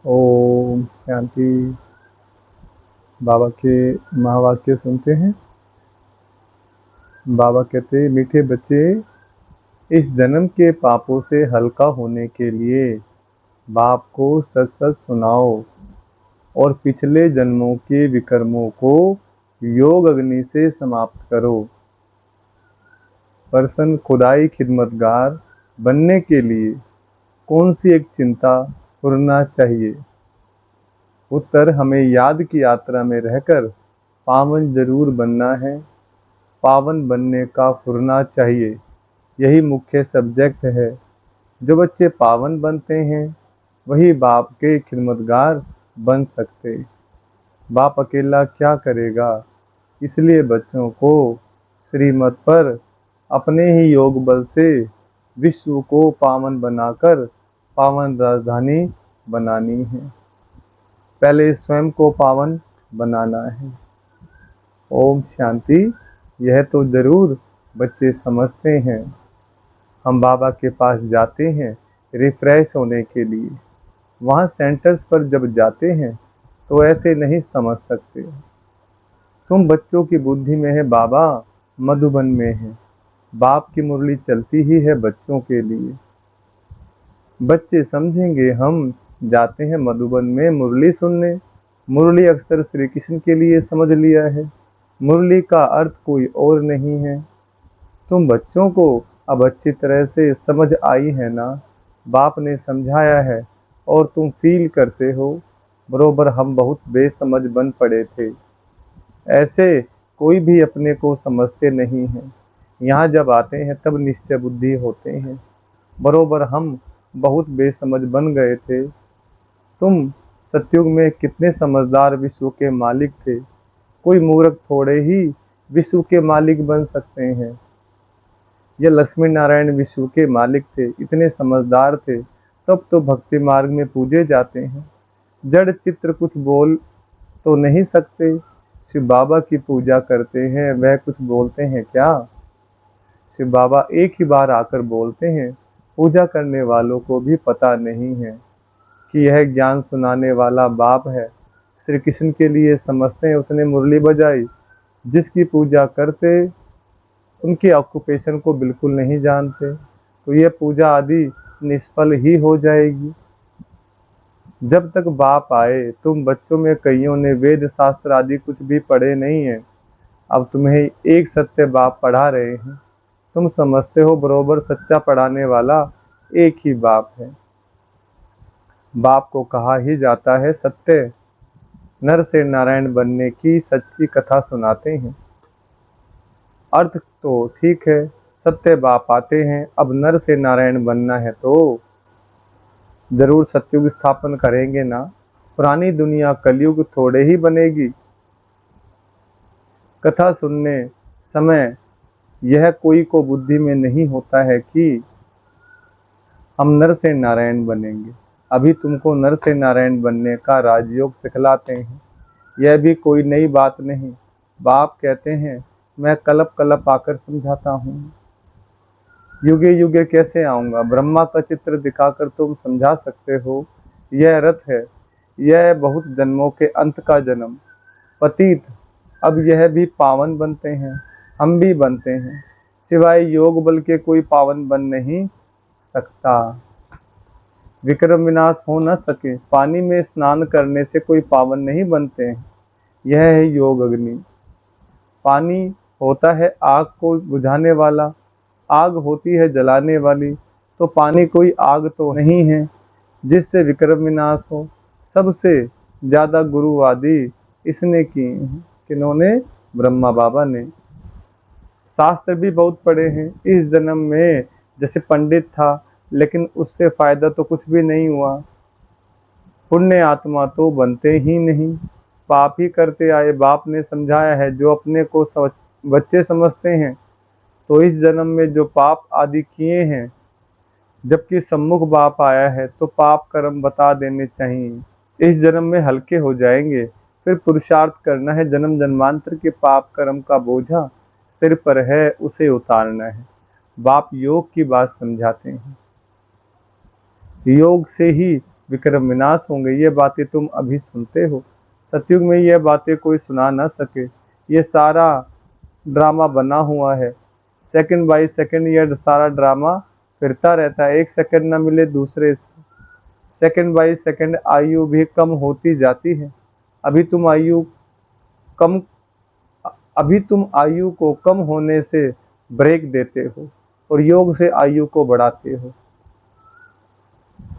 ओम शांति। बाबा के महावाक्य सुनते हैं। बाबा कहते, मीठे बच्चे, इस जन्म के पापों से हल्का होने के लिए बाप को सच सच सुनाओ और पिछले जन्मों के विकर्मों को योग अग्नि से समाप्त करो। पर्सन खुदाई खिदमतगार बनने के लिए कौन सी एक चिंता फुरना चाहिए? उत्तर, हमें याद की यात्रा में रहकर पावन जरूर बनना है। पावन बनने का फुरना चाहिए, यही मुख्य सब्जेक्ट है। जो बच्चे पावन बनते हैं वही बाप के खिदमतगार बन सकते। बाप अकेला क्या करेगा, इसलिए बच्चों को श्रीमत पर अपने ही योग बल से विश्व को पावन बनाकर पावन राजधानी बनानी है। पहले स्वयं को पावन बनाना है। ओम शांति। यह तो जरूर बच्चे समझते हैं। हम बाबा के पास जाते हैं रिफ्रेश होने के लिए। वहाँ सेंटर्स पर जब जाते हैं तो ऐसे नहीं समझ सकते। तुम बच्चों की बुद्धि में है बाबा मधुबन में है। बाप की मुरली चलती ही है बच्चों के लिए। बच्चे समझेंगे हम जाते हैं मधुबन में मुरली सुनने। मुरली अक्सर श्री कृष्ण के लिए समझ लिया है। मुरली का अर्थ कोई और नहीं है। तुम बच्चों को अब अच्छी तरह से समझ आई है ना? बाप ने समझाया है और तुम फील करते हो। बरोबर हम बहुत बेसमझ बन पड़े थे। ऐसे कोई भी अपने को समझते नहीं हैं। यहाँ जब आते हैं तब निश्चय बुद्धि होते हैं। बरोबर हम बहुत बेसमझ बन गए थे। तुम सतयुग में कितने समझदार विश्व के मालिक थे। कोई मूर्ख थोड़े ही विश्व के मालिक बन सकते हैं। यह लक्ष्मी नारायण विश्व के मालिक थे, इतने समझदार थे, तब तो भक्ति मार्ग में पूजे जाते हैं। जड़ चित्र कुछ बोल तो नहीं सकते। शिव बाबा की पूजा करते हैं, वह कुछ बोलते हैं क्या? शिव बाबा एक ही बार आकर बोलते हैं। पूजा करने वालों को भी पता नहीं है कि यह ज्ञान सुनाने वाला बाप है। श्री कृष्ण के लिए समझते हैं उसने मुरली बजाई। जिसकी पूजा करते उनके ऑक्यूपेशन को बिल्कुल नहीं जानते, तो यह पूजा आदि निष्फल ही हो जाएगी। जब तक बाप आए तुम बच्चों में कईयों ने वेद शास्त्र आदि कुछ भी पढ़े नहीं है। अब तुम्हें एक सत्य बाप पढ़ा रहे हैं। तुम समझते हो बरोबर सच्चा पढ़ाने वाला एक ही बाप है। बाप को कहा ही जाता है सत्य। नर से नारायण बनने की सच्ची कथा सुनाते हैं। अर्थ तो ठीक है, सत्य बाप आते हैं। अब नर से नारायण बनना है तो जरूर सत्युग स्थापन करेंगे ना। पुरानी दुनिया कलयुग थोड़े ही बनेगी। कथा सुनने समय यह कोई को बुद्धि में नहीं होता है कि हम नर से नारायण बनेंगे। अभी तुमको नर से नारायण बनने का राजयोग सिखलाते हैं। यह भी कोई नई बात नहीं। बाप कहते हैं मैं कलप कलप आकर समझाता हूँ। युगे युगे कैसे आऊँगा? ब्रह्मा का चित्र दिखाकर तुम समझा सकते हो। यह रथ है, यह बहुत जन्मों के अंत का जन्म। पतित अब यह भी पावन बनते हैं, हम भी बनते हैं। सिवाय योग बल के कोई पावन बन नहीं सकता। विक्रम विनाश हो न सके। पानी में स्नान करने से कोई पावन नहीं बनते हैं। यह है योग अग्नि। पानी होता है आग को बुझाने वाला, आग होती है जलाने वाली। तो पानी कोई आग तो नहीं है जिससे विक्रम विनाश हो। सबसे ज्यादा गुरु आदि इसने किए हैं। किन्होंने? ब्रह्मा बाबा ने। शास्त्र भी बहुत पढ़े हैं। इस जन्म में जैसे पंडित था, लेकिन उससे फायदा तो कुछ भी नहीं हुआ। पुण्य आत्मा तो बनते ही नहीं, पाप ही करते आए। बाप ने समझाया है जो अपने को बच्चे समझते हैं तो इस जन्म में जो पाप आदि किए हैं, जबकि सम्मुख बाप आया है तो पाप कर्म बता देने चाहिए। इस जन्म में हल्के हो जाएंगे। फिर पुरुषार्थ करना है। जन्म जन्मांतर के पाप कर्म का बोझा सिर पर है, उसे उतारना है। बाप योग की बात समझाते हैं। योग से ही विक्रम विनाश होंगे, ये बातें तुम अभी सुनते हो। सतयुग में यह बातें कोई सुना न सके। ये सारा ड्रामा बना हुआ है, सेकंड बाय सेकंड यह सारा ड्रामा फिरता रहता है। एक सेकंड न मिले दूसरे सेकंड बाय सेकंड आयु भी कम होती जाती है। अभी तुम आयु कम अभी तुम आयु को कम होने से ब्रेक देते हो और योग से आयु को बढ़ाते हो।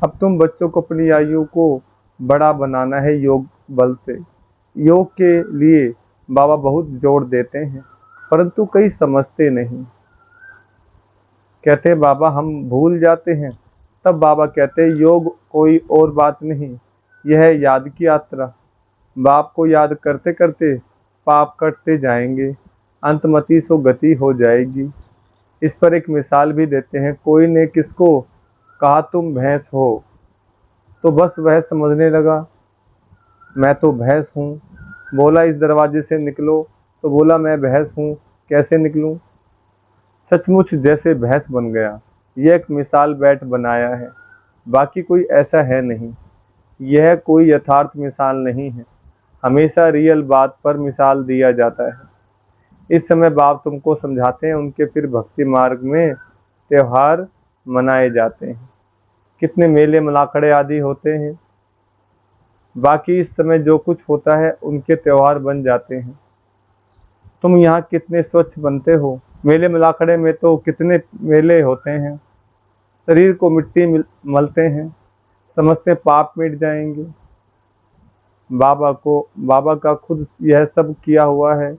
अब तुम बच्चों को अपनी आयु को बड़ा बनाना है योग बल से। योग के लिए बाबा बहुत जोर देते हैं, परंतु कई समझते नहीं। कहते हैं बाबा हम भूल जाते हैं, तब बाबा कहते हैं योग कोई और बात नहीं, यह है याद की यात्रा। बाप को याद करते करते पाप कटते जाएंगे, अंतमति सो गति हो जाएगी। इस पर एक मिसाल भी देते हैं। कोई ने किसको कहा तुम भैंस हो, तो बस वह समझने लगा मैं तो भैंस हूँ। बोला इस दरवाजे से निकलो, तो बोला मैं भैंस हूँ, कैसे निकलूँ। सचमुच जैसे भैंस बन गया। यह एक मिसाल बैठ बनाया है, बाकी कोई ऐसा है नहीं। यह कोई यथार्थ मिसाल नहीं है, हमेशा रियल बात पर मिसाल दिया जाता है। इस समय बाप तुमको समझाते हैं, उनके फिर भक्ति मार्ग में त्योहार मनाए जाते हैं। कितने मेले मलाखड़े आदि होते हैं, बाकी इस समय जो कुछ होता है उनके त्योहार बन जाते हैं। तुम यहाँ कितने स्वच्छ बनते हो, मेले मलाखड़े में तो कितने मेले होते हैं। शरीर को मिट्टी मलते हैं, समझते पाप मिट जाएंगे। बाबा का खुद यह सब किया हुआ है।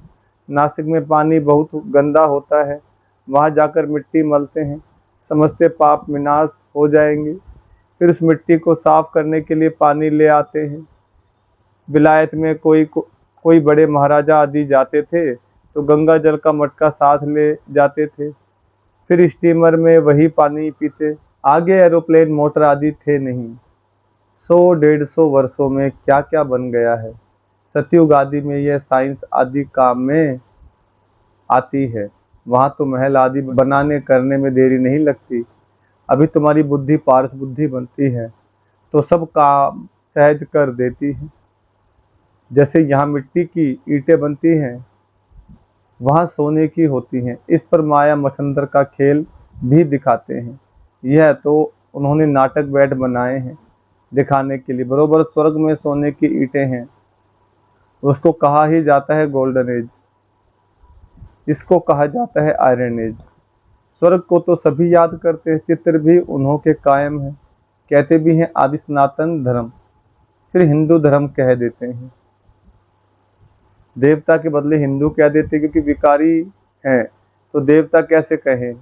नासिक में पानी बहुत गंदा होता है, वहाँ जाकर मिट्टी मलते हैं, समझते पाप विनाश हो जाएंगे। फिर उस मिट्टी को साफ करने के लिए पानी ले आते हैं। विलायत में कोई बड़े महाराजा आदि जाते थे तो गंगा जल का मटका साथ ले जाते थे, फिर स्टीमर में वही पानी पीते। आगे एरोप्लेन मोटर आदि थे नहीं। 100-150 वर्षों में क्या क्या बन गया है। सतयुग आदि में यह साइंस आदि काम में आती है। वहाँ तो महल आदि बनाने करने में देरी नहीं लगती। अभी तुम्हारी बुद्धि पारस बुद्धि बनती है तो सब काम सहज कर देती है। जैसे यहाँ मिट्टी की ईंटें बनती हैं, वहाँ सोने की होती हैं। इस पर माया मछंदर का खेल भी दिखाते हैं। यह तो उन्होंने नाटक बैठ बनाए हैं दिखाने के लिए। बरोबर स्वर्ग में सोने की ईंटें हैं, उसको कहा ही जाता है गोल्डन एज, इसको कहा जाता है आयरन एज। स्वर्ग को तो सभी याद करते हैं, चित्र भी उन्हों के कायम है। कहते भी हैं आदि सनातन धर्म, फिर हिंदू धर्म कह देते हैं। देवता के बदले हिंदू कह देते क्योंकि विकारी हैं, तो देवता कैसे कहें।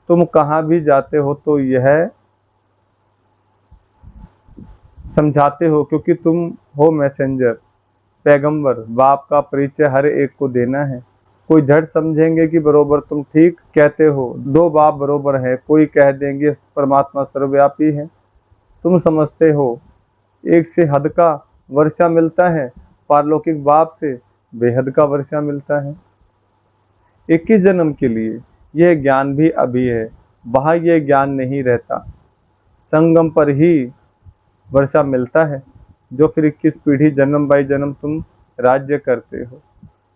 तुम कहाँ भी जाते हो तो यह समझाते हो क्योंकि तुम हो मैसेंजर, पैगंबर। बाप का परिचय हर एक को देना है। कोई झट समझेंगे कि बरोबर तुम ठीक कहते हो, दो बाप बरोबर है। कोई कह देंगे परमात्मा सर्वव्यापी है। तुम समझते हो एक से हद का वर्षा मिलता है, पारलौकिक बाप से बेहद का वर्षा मिलता है। 21 जन्म के लिए यह ज्ञान भी अभी है, वहाँ यह ज्ञान नहीं रहता। संगम पर ही वर्षा मिलता है, जो फिर 21 पीढ़ी जन्म बाई जन्म तुम राज्य करते हो।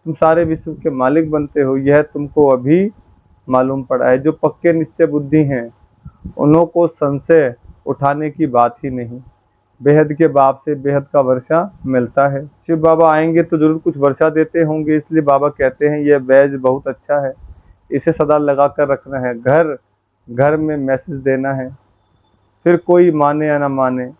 तुम सारे विश्व के मालिक बनते हो, यह तुमको अभी मालूम पड़ा है। जो पक्के निश्चय बुद्धि हैं उन्हों को संशय उठाने की बात ही नहीं। बेहद के बाप से बेहद का वर्षा मिलता है। शिव बाबा आएंगे तो जरूर कुछ वर्षा देते होंगे, इसलिए बाबा कहते हैं यह बैज बहुत अच्छा है, इसे सदा लगा कर रखना है। घर घर में मैसेज देना है, फिर कोई माने या ना माने,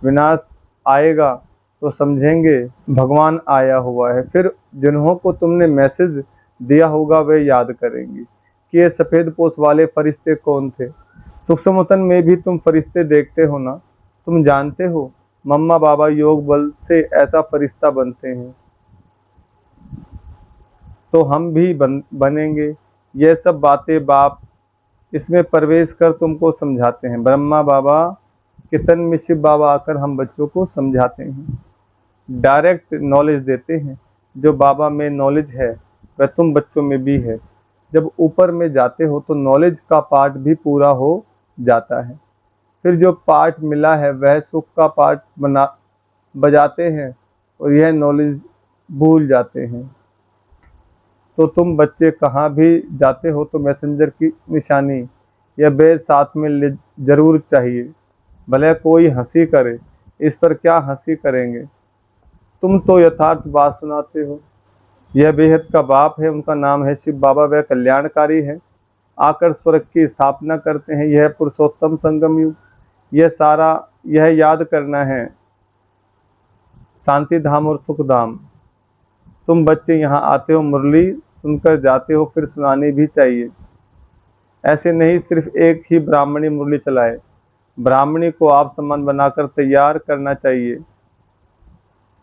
विनाश आएगा तो समझेंगे भगवान आया हुआ है। फिर जिन्हों को तुमने मैसेज दिया होगा वे याद करेंगे कि ये सफ़ेद पोश वाले फरिश्ते कौन थे। सूक्ष्मतन में भी तुम फरिश्ते देखते हो ना, तुम जानते हो मम्मा बाबा योग बल से ऐसा फरिश्ता बनते हैं, तो हम भी बनेंगे। ये सब बातें बाप इसमें प्रवेश कर तुमको समझाते हैं। ब्रह्मा बाबा के तन में शिव बाबा आकर हम बच्चों को समझाते हैं, डायरेक्ट नॉलेज देते हैं। जो बाबा में नॉलेज है वह तुम बच्चों में भी है। जब ऊपर में जाते हो तो नॉलेज का पार्ट भी पूरा हो जाता है। फिर जो पाठ मिला है वह सुख का पाठ बजाते हैं और यह नॉलेज भूल जाते हैं। तो तुम बच्चे कहाँ भी जाते हो तो मैसेंजर की निशानी या बैज साथ में ले जरूर चाहिए। भले कोई हंसी करे, इस पर क्या हंसी करेंगे, तुम तो यथार्थ बात सुनाते हो। यह बेहद का बाप है, उनका नाम है शिव बाबा, वह कल्याणकारी है, आकर स्वर्ग की स्थापना करते हैं। यह पुरुषोत्तम संगम युग, यह याद करना है शांति धाम और सुख धाम। तुम बच्चे यहाँ आते हो, मुरली सुनकर जाते हो, फिर सुनानी भी चाहिए। ऐसे नहीं सिर्फ एक ही ब्राह्मणी मुरली चलाए, ब्राह्मणी को आप समान बनाकर तैयार करना चाहिए।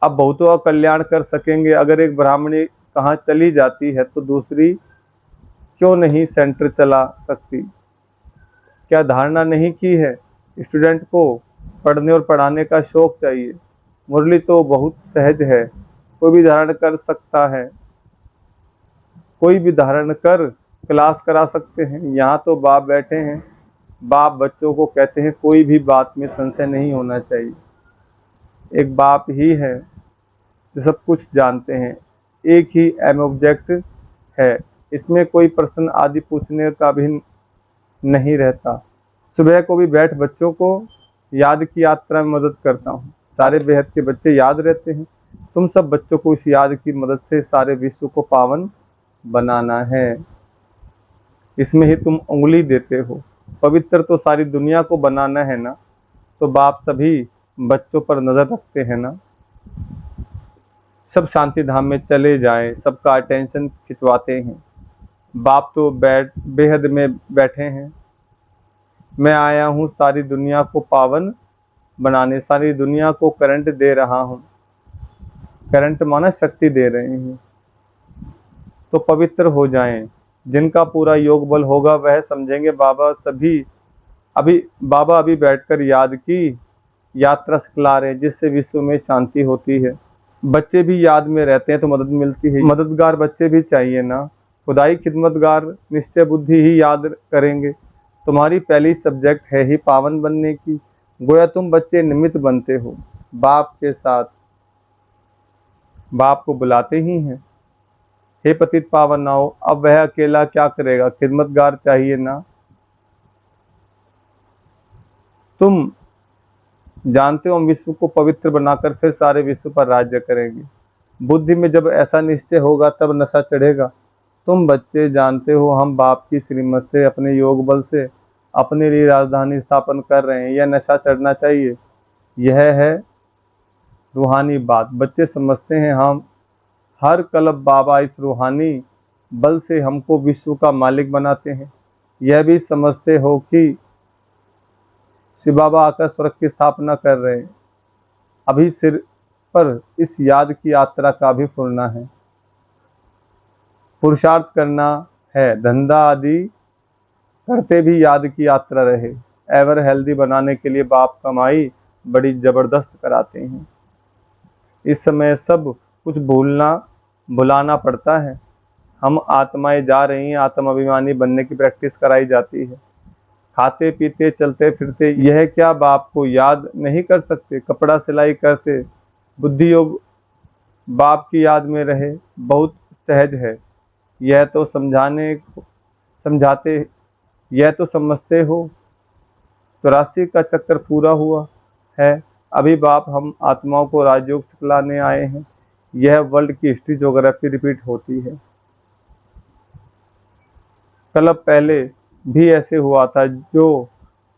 अब बहुतों का कल्याण कर सकेंगे। अगर एक ब्राह्मणी कहाँ चली जाती है तो दूसरी क्यों नहीं सेंटर चला सकती। क्या धारणा नहीं की है, स्टूडेंट को पढ़ने और पढ़ाने का शौक चाहिए। मुरली तो बहुत सहज है, कोई भी धारण कर सकता है, कोई भी धारण कर क्लास करा सकते हैं। यहाँ तो बाप बैठे हैं, बाप बच्चों को कहते हैं कोई भी बात में संशय नहीं होना चाहिए। एक बाप ही है जो सब कुछ जानते हैं, एक ही एम ऑब्जेक्ट है, इसमें कोई प्रश्न आदि पूछने का भी नहीं रहता। सुबह को भी बैठ बच्चों को याद की यात्रा में मदद करता हूँ, सारे बेहद के बच्चे याद रहते हैं। तुम सब बच्चों को इस याद की मदद से सारे विश्व को पावन बनाना है, इसमें ही तुम उंगली देते हो। पवित्र तो सारी दुनिया को बनाना है ना, तो बाप सभी बच्चों पर नजर रखते हैं ना। सब शांति धाम में चले जाएं, सबका अटेंशन खिंचवाते हैं। बाप तो बेहद में बैठे हैं। मैं आया हूँ सारी दुनिया को पावन बनाने, सारी दुनिया को करंट दे रहा हूँ। करंट माना शक्ति दे रहे हैं, तो पवित्र हो जाएं। जिनका पूरा योग बल होगा वह समझेंगे बाबा अभी बैठकर याद की यात्रा सिखला रहे हैं, जिससे विश्व में शांति होती है। बच्चे भी याद में रहते हैं तो मदद मिलती है। मददगार बच्चे भी चाहिए ना, खुदाई खिदमतगार निश्चय बुद्धि ही याद करेंगे। तुम्हारी पहली सब्जेक्ट है ही पावन बनने की, गोया तुम बच्चे निमित्त बनते हो, बाप के साथ बाप को बुलाते ही हैं। हे पतित पावन ना हो, अब वह अकेला क्या करेगा, खिदमतगार चाहिए ना। तुम जानते हो हम विश्व को पवित्र बनाकर फिर सारे विश्व पर राज्य करेंगे। बुद्धि में जब ऐसा निश्चय होगा तब नशा चढ़ेगा। तुम बच्चे जानते हो हम बाप की श्रीमत से अपने योग बल से अपने लिए राजधानी स्थापन कर रहे हैं, यह नशा चढ़ना चाहिए। यह है रूहानी बात। बच्चे समझते हैं हम हर कलब बाबा इस रूहानी बल से हमको विश्व का मालिक बनाते हैं। यह भी समझते हो कि शिव बाबा आकर स्वर्ग की स्थापना कर रहे हैं। अभी सिर पर इस याद की यात्रा का भी फुरना है, पुरुषार्थ करना है, धंधा आदि करते भी याद की यात्रा रहे। एवर हेल्दी बनाने के लिए बाप कमाई बड़ी जबरदस्त कराते हैं। इस समय सब कुछ भुलाना पड़ता है। हम आत्माएं जा रही हैं, आत्म अभिमानी बनने की प्रैक्टिस कराई जाती है। खाते पीते चलते फिरते यह क्या बाप को याद नहीं कर सकते। कपड़ा सिलाई करते बुद्धि योग बाप की याद में रहे, बहुत सहज है। यह तो समझाते, यह तो समझते हो। 84 का चक्कर पूरा हुआ है। अभी बाप हम आत्माओं को राजयोग सिखलाने आए हैं। यह वर्ल्ड की हिस्ट्री ज्योग्राफी रिपीट होती है। कल पहले भी ऐसे हुआ था, जो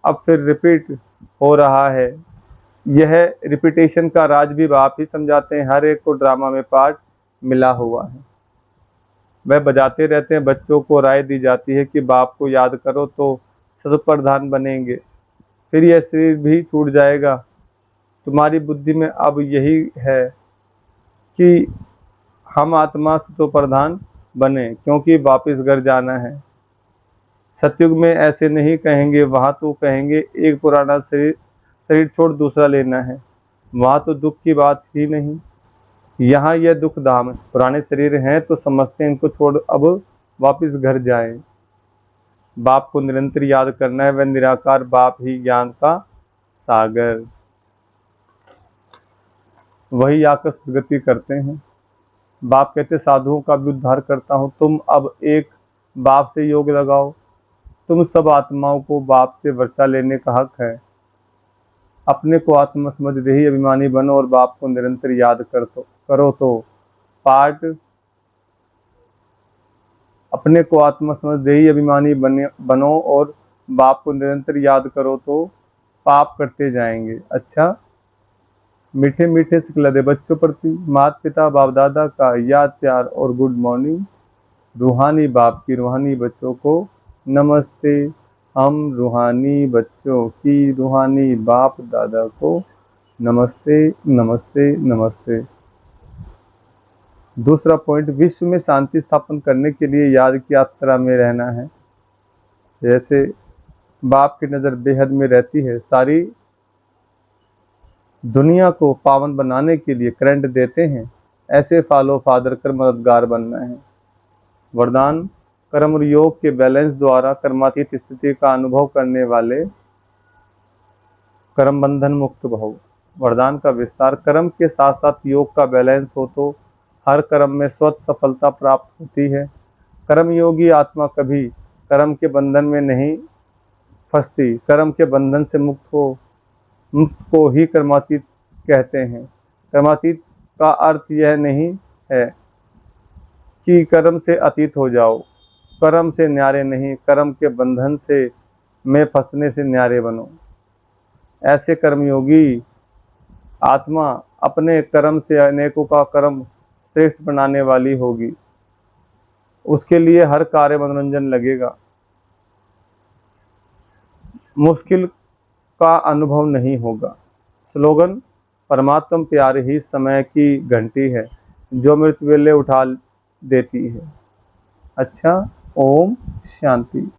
अब फिर रिपीट हो रहा है। यह रिपीटेशन का राज भी बाप ही समझाते हैं। हर एक को ड्रामा में पार्ट मिला हुआ है, वह बजाते रहते हैं। बच्चों को राय दी जाती है कि बाप को याद करो तो सतप्रधान बनेंगे, फिर यह शरीर भी छूट जाएगा। तुम्हारी बुद्धि में अब यही है कि हम आत्मा सतप्रधान बने, क्योंकि वापस घर जाना है। सतयुग में ऐसे नहीं कहेंगे, वहाँ तो कहेंगे एक पुराना शरीर छोड़ दूसरा लेना है। वहाँ तो दुख की बात ही नहीं, यहाँ यह दुख धाम है। पुराने शरीर हैं तो समझते हैं इनको छोड़ अब वापस घर जाएं। बाप को निरंतर याद करना है, वह निराकार बाप ही ज्ञान का सागर, वही आकर सदगति करते हैं। बाप कहते साधुओं का भी उद्धार करता हूँ, तुम अब एक बाप से योग लगाओ, तुम सब आत्माओं को बाप से वर्षा लेने का हक है। अपने को आत्मा समझ ही अभिमानी बनो और बाप को निरंतर याद करो तो पाठ। अपने को आत्मा समझ ही अभिमानी बनो और बाप को निरंतर याद करो तो पाप करते जाएंगे। अच्छा, मीठे मीठे सिखला बच्चों प्रति माता पिता बाप दादा का याद प्यार और गुड मॉर्निंग। रूहानी बाप की रूहानी बच्चों को नमस्ते। हम रूहानी बच्चों की रूहानी बाप दादा को नमस्ते नमस्ते नमस्ते। दूसरा पॉइंट, विश्व में शांति स्थापन करने के लिए याद की यात्रा में रहना है। जैसे बाप की नज़र बेहद में रहती है, सारी दुनिया को पावन बनाने के लिए करंट देते हैं, ऐसे फॉलो फादर कर मददगार बनना है। वरदान, कर्म और योग के बैलेंस द्वारा कर्मातीत स्थिति का अनुभव करने वाले कर्म बंधन मुक्त भव। वरदान का विस्तार, कर्म के साथ साथ योग का बैलेंस हो तो हर कर्म में स्वतः सफलता प्राप्त होती है। कर्मयोगी आत्मा कभी कर्म के बंधन में नहीं फंसती, कर्म के बंधन से मुक्त को ही कर्मातीत कहते हैं। कर्मातीत का अर्थ यह नहीं है कि कर्म से अतीत हो जाओ, कर्म से न्यारे नहीं, कर्म के बंधन से में फंसने से न्यारे बनो। ऐसे कर्मयोगी आत्मा अपने कर्म से अनेकों का कर्म श्रेष्ठ बनाने वाली होगी, उसके लिए हर कार्य मनोरंजन लगेगा, मुश्किल का अनुभव नहीं होगा। स्लोगन, परमात्मा प्यार ही समय की घंटी है जो मृत्यु वेले उठा देती है। अच्छा, ओम शांति।